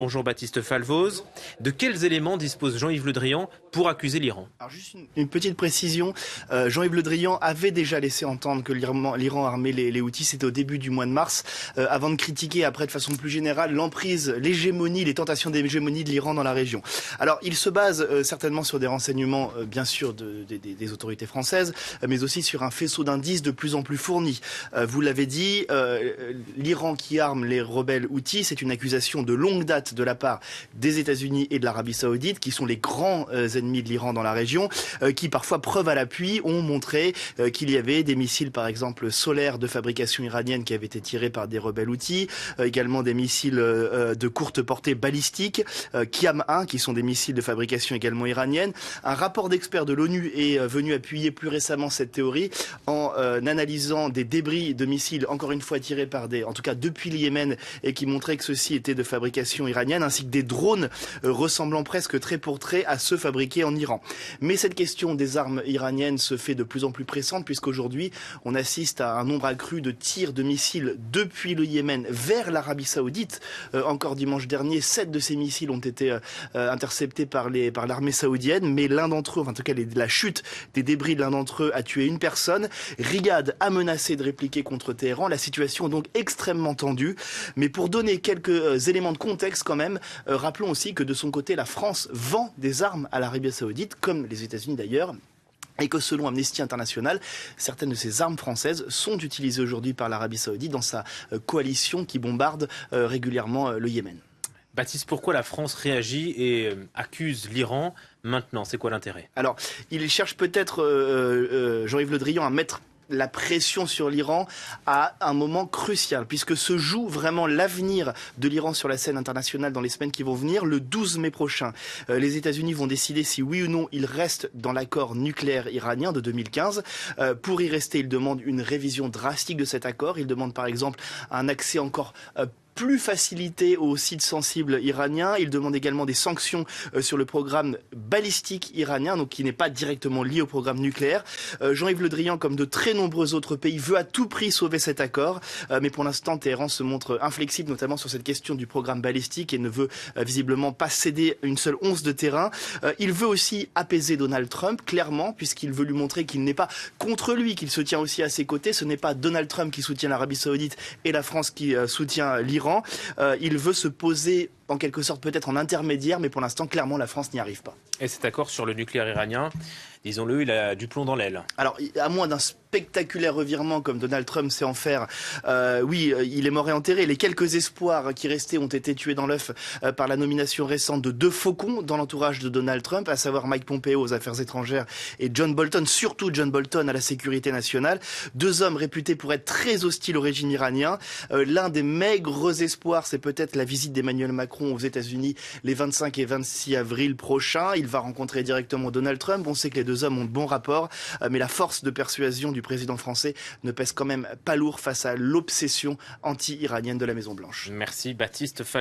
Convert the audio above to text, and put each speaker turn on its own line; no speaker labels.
Bonjour Baptiste Falvoz. De quels éléments dispose Jean-Yves Le Drian pour accuser l'Iran?
Alors juste une petite précision, Jean-Yves Le Drian avait déjà laissé entendre que l'Iran armait les Houthis, c'était au début du mois de mars, avant de critiquer après de façon plus générale l'emprise, l'hégémonie, les tentations d'hégémonie de l'Iran dans la région. Alors il se base certainement sur des renseignements bien sûr des autorités françaises, mais aussi sur un faisceau d'indices de plus en plus fournis. Vous l'avez dit, l'Iran qui arme les rebelles Houthis, c'est une accusation de longue date de la part des États-Unis et de l'Arabie Saoudite, qui sont les grands ennemis de l'Iran dans la région, qui parfois, preuve à l'appui, ont montré qu'il y avait des missiles, par exemple, solaires de fabrication iranienne qui avaient été tirés par des rebelles Houthis, également des missiles de courte portée balistique, Qiam-1, qui sont des missiles de fabrication également iranienne. Un rapport d'experts de l'ONU est venu appuyer plus récemment cette théorie en analysant des débris de missiles, encore une fois tirés par en tout cas depuis le Yémen, et qui montraient que ceux-ci étaient de fabrication iranienne, ainsi que des drones ressemblant presque trait pour trait à ceux fabriqués en Iran. Mais cette question des armes iraniennes se fait de plus en plus pressante, puisqu'aujourd'hui on assiste à un nombre accru de tirs de missiles depuis le Yémen vers l'Arabie Saoudite. Encore dimanche dernier, 7 de ces missiles ont été interceptés par l'armée saoudienne, mais l'un d'entre eux, enfin, en tout cas la chute des débris de l'un d'entre eux a tué une personne. Riyad a menacé de répliquer contre Téhéran. La situation est donc extrêmement tendue. Mais pour donner quelques éléments de contexte quand même, rappelons aussi que de son côté, la France vend des armes à l'Arabie Saoudite, comme les États-Unis d'ailleurs. Et que selon Amnesty International, certaines de ces armes françaises sont utilisées aujourd'hui par l'Arabie Saoudite dans sa coalition qui bombarde régulièrement le Yémen.
Baptiste, pourquoi la France réagit et accuse l'Iran maintenant? C'est quoi l'intérêt?
Alors, il cherche peut-être, Jean-Yves Le Drian, à mettre la pression sur l'Iran à un moment crucial, puisque se joue vraiment l'avenir de l'Iran sur la scène internationale dans les semaines qui vont venir. Le 12 mai prochain, les États-Unis vont décider si oui ou non ils restent dans l'accord nucléaire iranien de 2015. Pour y rester, ils demandent une révision drastique de cet accord. Ils demandent par exemple un accès encore plus facilité aux sites sensibles iraniens. Il demande également des sanctions sur le programme balistique iranien, donc qui n'est pas directement lié au programme nucléaire. Jean-Yves Le Drian, comme de très nombreux autres pays, veut à tout prix sauver cet accord, mais pour l'instant, Téhéran se montre inflexible, notamment sur cette question du programme balistique, et ne veut visiblement pas céder une seule once de terrain. Il veut aussi apaiser Donald Trump, clairement, puisqu'il veut lui montrer qu'il n'est pas contre lui, qu'il se tient aussi à ses côtés. Ce n'est pas Donald Trump qui soutient l'Arabie Saoudite et la France qui soutient l'Iran. Il veut se poser en quelque sorte peut-être en intermédiaire, mais pour l'instant, clairement, la France n'y arrive pas.
Et cet accord sur le nucléaire iranien, disons-le, il a du plomb dans l'aile.
Alors, à moins d'un spectaculaire revirement comme Donald Trump sait en faire, oui, il est mort et enterré. Les quelques espoirs qui restaient ont été tués dans l'œuf par la nomination récente de 2 faucons dans l'entourage de Donald Trump, à savoir Mike Pompeo aux affaires étrangères et John Bolton, surtout John Bolton à la sécurité nationale. 2 hommes réputés pour être très hostiles au régime iranien. L'un des maigres espoirs, c'est peut-être la visite d'Emmanuel Macron aux États-Unis les 25 et 26 avril prochains. Il va rencontrer directement Donald Trump. On sait que les 2 hommes ont de bons rapports, mais la force de persuasion du président français ne pèse quand même pas lourd face à l'obsession anti-iranienne de la Maison-Blanche.
Merci Baptiste Falvoz.